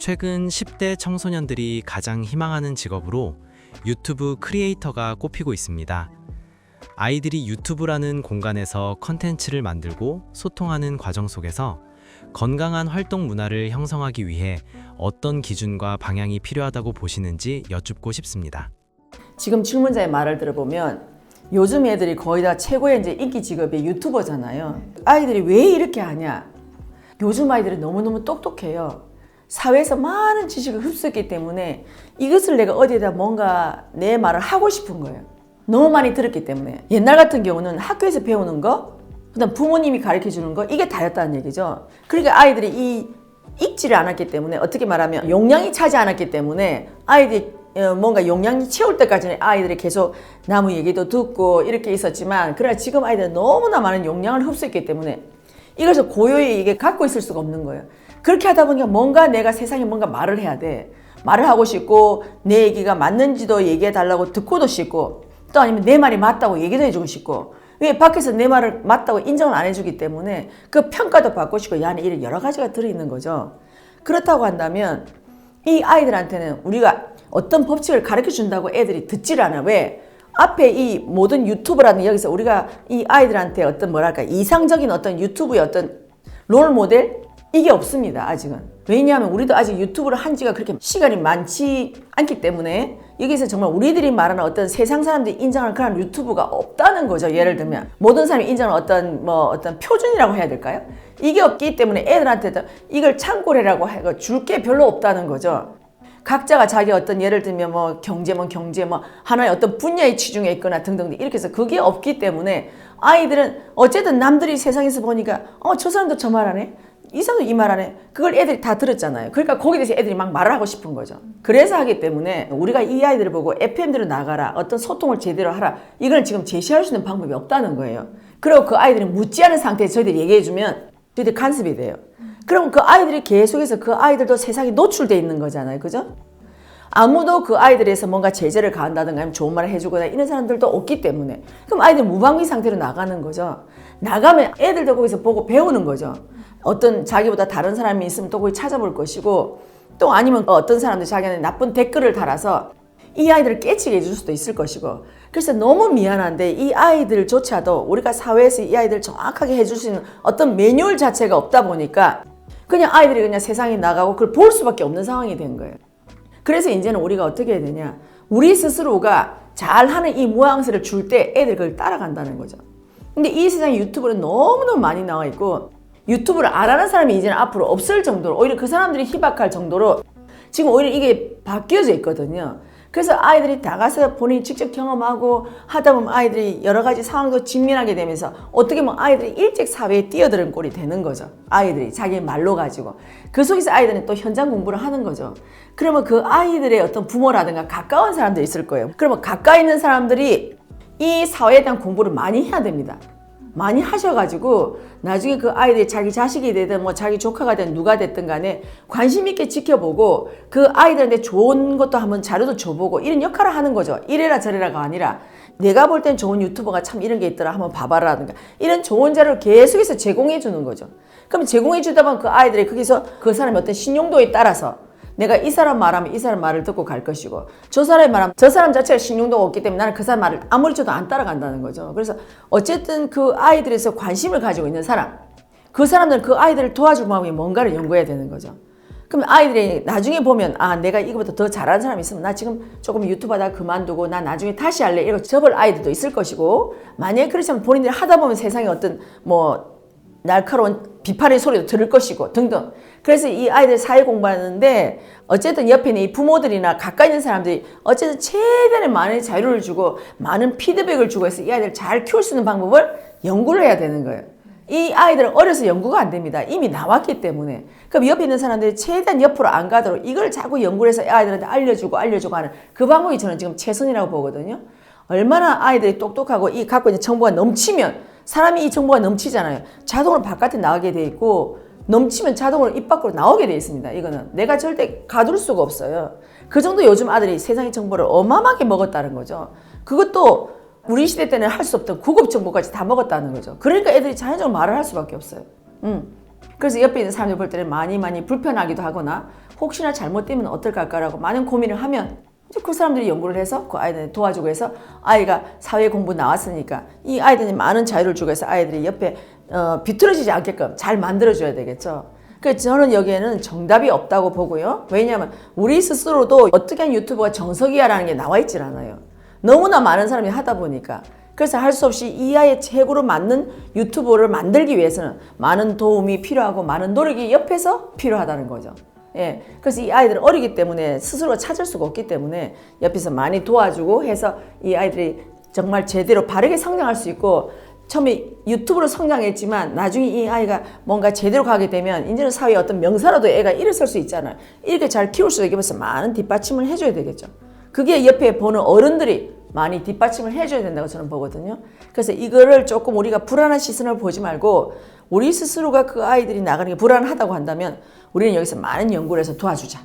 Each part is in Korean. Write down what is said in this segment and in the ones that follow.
최근 10대 청소년들이 가장 희망하는 직업으로 유튜브 크리에이터가 꼽히고 있습니다. 아이들이 유튜브라는 공간에서 컨텐츠를 만들고 소통하는 과정 속에서 건강한 활동 문화를 형성하기 위해 어떤 기준과 방향이 필요하다고 보시는지 여쭙고 싶습니다. 지금 질문자의 말을 들어보면 요즘 애들이 거의 다 최고의 이제 인기 직업이 유튜버잖아요. 아이들이 왜 이렇게 하냐? 요즘 아이들은 너무너무 똑똑해요. 사회에서 많은 지식을 흡수했기 때문에 이것을 내가 어디에다 뭔가 내 말을 하고 싶은 거예요. 너무 많이 들었기 때문에. 옛날 같은 경우는 학교에서 배우는 거, 그다음 부모님이 가르쳐 주는 거, 이게 다였다는 얘기죠. 그러니까 아이들이 읽지를 않았기 때문에, 어떻게 말하면 용량이 차지 않았기 때문에 아이들이 뭔가 용량이 채울 때까지는 아이들이 계속 나무 얘기도 듣고 이렇게 있었지만, 그러나 지금 아이들은 너무나 많은 용량을 흡수했기 때문에 이것을 고요히 이게 갖고 있을 수가 없는 거예요. 그렇게 하다 보니까 뭔가 내가 세상에 뭔가 말을 해야 돼. 말을 하고 싶고, 내 얘기가 맞는지도 얘기해 달라고 듣고도 싶고, 또 아니면 내 말이 맞다고 얘기도 해주고 싶고, 왜 밖에서 내 말을 맞다고 인정을 안 해주기 때문에 그 평가도 받고 싶고, 이 안에 이런 여러 가지가 들어있는 거죠. 그렇다고 한다면 이 아이들한테는 우리가 어떤 법칙을 가르쳐 준다고 애들이 듣지를 않아. 왜? 앞에 이 모든 유튜브라는, 여기서 우리가 이 아이들한테 어떤 뭐랄까 이상적인 어떤 유튜브의 어떤 롤 모델? 이게 없습니다, 아직은. 왜냐하면 우리도 아직 유튜브를 한 지가 그렇게 시간이 많지 않기 때문에 여기서 정말 우리들이 말하는 어떤 세상 사람들이 인정하는 그런 유튜브가 없다는 거죠. 예를 들면 모든 사람이 인정하는 어떤 표준이라고 해야 될까요? 이게 없기 때문에 애들한테도 이걸 참고래라고 해서 줄 게 별로 없다는 거죠. 각자가 자기 어떤 예를 들면 뭐 경제면 경제 뭐 하나의 어떤 분야에 치중해 있거나 등등 이렇게 해서 그게 없기 때문에 아이들은 어쨌든 남들이 세상에서 보니까 저 사람도 저 말 하네, 이 사람도 이 말 하네, 그걸 애들이 다 들었잖아요. 그러니까 거기에 대해서 애들이 막 말을 하고 싶은 거죠. 그래서 하기 때문에 우리가 이 아이들을 보고 FM대로 나가라, 어떤 소통을 제대로 하라, 이걸 지금 제시할 수 있는 방법이 없다는 거예요. 그리고 그 아이들이 묻지 않은 상태에서 저희들이 얘기해주면 저희들이 간섭이 돼요. 그럼 그 아이들이 계속해서 그 아이들도 세상에 노출돼 있는 거잖아요. 그죠? 아무도 그 아이들에서 뭔가 제재를 가한다든가 아니면 좋은 말을 해주거나 이런 사람들도 없기 때문에, 그럼 아이들 무방비 상태로 나가는 거죠. 나가면 애들도 거기서 보고 배우는 거죠. 어떤 자기보다 다른 사람이 있으면 또 거기 찾아볼 것이고, 또 아니면 어떤 사람들 자기한테 나쁜 댓글을 달아서 이 아이들을 깨치게 해줄 수도 있을 것이고. 그래서 너무 미안한데 이 아이들조차도 우리가 사회에서 이 아이들을 정확하게 해줄 수 있는 어떤 매뉴얼 자체가 없다 보니까 그냥 아이들이 그냥 세상에 나가고 그걸 볼 수밖에 없는 상황이 된 거예요. 그래서 이제는 우리가 어떻게 해야 되냐, 우리 스스로가 잘하는 이 모양새를 줄 때 애들이 그걸 따라간다는 거죠. 근데 이 세상에 유튜브는 너무너무 많이 나와 있고, 유튜브를 안 하는 사람이 이제는 앞으로 없을 정도로, 오히려 그 사람들이 희박할 정도로 지금 오히려 이게 바뀌어져 있거든요. 그래서 아이들이 나가서 본인이 직접 경험하고 하다 보면 아이들이 여러 가지 상황도 직면하게 되면서 어떻게 보면 아이들이 일찍 사회에 뛰어드는 꼴이 되는 거죠. 아이들이 자기 말로 가지고. 그 속에서 아이들은 또 현장 공부를 하는 거죠. 그러면 그 아이들의 어떤 부모라든가 가까운 사람들이 있을 거예요. 그러면 가까이 있는 사람들이 이 사회에 대한 공부를 많이 해야 됩니다. 많이 하셔가지고 나중에 그 아이들이 자기 자식이 되든 뭐 자기 조카가 되든 누가 됐든 간에 관심 있게 지켜보고 그 아이들한테 좋은 것도 한번 자료도 줘보고 이런 역할을 하는 거죠. 이래라 저래라가 아니라 내가 볼 땐 좋은 유튜버가 참 이런 게 있더라 한번 봐봐라든가 이런 좋은 자료를 계속해서 제공해 주는 거죠. 그럼 제공해 주다 보면 그 아이들이 거기서 그 사람의 어떤 신용도에 따라서 내가 이 사람 말하면 이 사람 말을 듣고 갈 것이고, 저 사람이 말하면 저 사람 자체가 신용도가 없기 때문에 나는 그 사람 말을 아무리 줘도 안 따라간다는 거죠. 그래서 어쨌든 그 아이들에서 관심을 가지고 있는 사람, 그 사람들은 그 아이들을 도와줄 마음이 뭔가를 연구해야 되는 거죠. 그럼 아이들이 나중에 보면 내가 이거보다 더 잘하는 사람이 있으면 나 지금 조금 유튜브 하다가 그만두고 나 나중에 다시 할래, 이러고 접을 아이들도 있을 것이고, 만약에 그렇지 않으면 본인들이 하다 보면 세상에 어떤 날카로운 비판의 소리도 들을 것이고 등등. 그래서 이 아이들 사회 공부하는데 어쨌든 옆에 있는 이 부모들이나 가까이 있는 사람들이 어쨌든 최대한의 많은 자유를 주고 많은 피드백을 주고 해서 이 아이들을 잘 키울 수 있는 방법을 연구를 해야 되는 거예요. 이 아이들은 어려서 연구가 안 됩니다. 이미 나왔기 때문에. 그럼 옆에 있는 사람들이 최대한 옆으로 안 가도록 이걸 자꾸 연구를 해서 아이들한테 알려주고 하는 그 방법이 저는 지금 최선이라고 보거든요. 얼마나 아이들이 똑똑하고 이 갖고 있는 정보가 넘치면, 사람이 이 정보가 넘치잖아요. 자동으로 바깥에 나가게 돼 있고, 넘치면 자동으로 입 밖으로 나오게 돼 있습니다. 이거는 내가 절대 가둘 수가 없어요. 그 정도 요즘 아들이 세상의 정보를 어마어마하게 먹었다는 거죠. 그것도 우리 시대 때는 할 수 없던 고급 정보까지 다 먹었다는 거죠. 그러니까 애들이 자연적으로 말을 할 수밖에 없어요. 그래서 옆에 있는 사람들 볼 때는 많이 불편하기도 하거나 혹시나 잘못되면 어떨까 할까라고 많은 고민을 하면 이제 그 사람들이 연구를 해서 그 아이들 도와주고 해서 아이가 사회 공부 나왔으니까 이 아이들이 많은 자유를 주고 해서 아이들이 옆에 비틀어지지 않게끔 잘 만들어줘야 되겠죠. 그래서 저는 여기에는 정답이 없다고 보고요. 왜냐하면 우리 스스로도 어떻게 하면 유튜브가 정석이야라는 게 나와 있질 않아요. 너무나 많은 사람이 하다 보니까. 그래서 할 수 없이 이 아이의 최고로 맞는 유튜브를 만들기 위해서는 많은 도움이 필요하고 많은 노력이 옆에서 필요하다는 거죠. 예. 그래서 이 아이들은 어리기 때문에 스스로 찾을 수가 없기 때문에 옆에서 많이 도와주고 해서 이 아이들이 정말 제대로 바르게 성장할 수 있고 처음에 유튜브로 성장했지만 나중에 이 아이가 뭔가 제대로 가게 되면 이제는 사회에 어떤 명사라도 애가 일어설 수 있잖아요. 이렇게 잘 키울 수 있게 해서 많은 뒷받침을 해줘야 되겠죠. 그게 옆에 보는 어른들이 많이 뒷받침을 해줘야 된다고 저는 보거든요. 그래서 이거를 조금 우리가 불안한 시선을 보지 말고 우리 스스로가 그 아이들이 나가는 게 불안하다고 한다면 우리는 여기서 많은 연구를 해서 도와주자.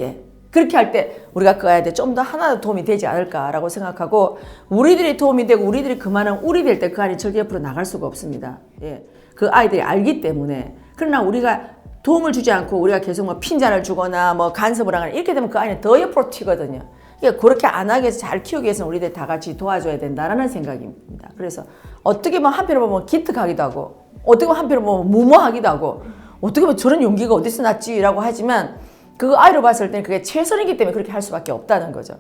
예. 그렇게 할 때 우리가 그 아이한테 좀 더 하나 더 도움이 되지 않을까라고 생각하고 우리들이 도움이 되고 우리들이 그만한 울이 될 때 그 아이는 절대 옆으로 나갈 수가 없습니다. 예. 그 아이들이 알기 때문에. 그러나 우리가 도움을 주지 않고 우리가 계속 뭐 핀잔을 주거나 뭐 간섭을 하거나 이렇게 되면 그 아이는 더 옆으로 튀거든요. 그러니까 그렇게 안 하게 해서 잘 키우기 위해서는 우리들 다 같이 도와줘야 된다라는 생각입니다. 그래서 어떻게 보면 한편으로 보면 기특하기도 하고 어떻게 보면 한편으로 보면 무모하기도 하고 어떻게 보면 저런 용기가 어디서 났지라고 하지만 그 아이로 봤을 때는 그게 최선이기 때문에 그렇게 할 수밖에 없다는 거죠.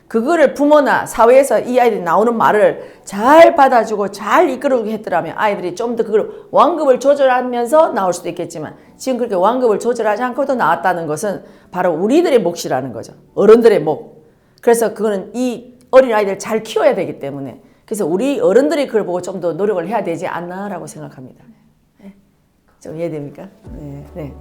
그거를 부모나 사회에서 이 아이들이 나오는 말을 잘 받아주고 잘 이끌어주게 했더라면 아이들이 좀 더 그걸 완급을 조절하면서 나올 수도 있겠지만 지금 그렇게 완급을 조절하지 않고도 나왔다는 것은 바로 우리들의 몫이라는 거죠. 어른들의 몫. 그래서 그거는 이 어린아이들 잘 키워야 되기 때문에 그래서 우리 어른들이 그걸 보고 좀 더 노력을 해야 되지 않나라고 생각합니다. 네. 좀 이해됩니까? 네. 네.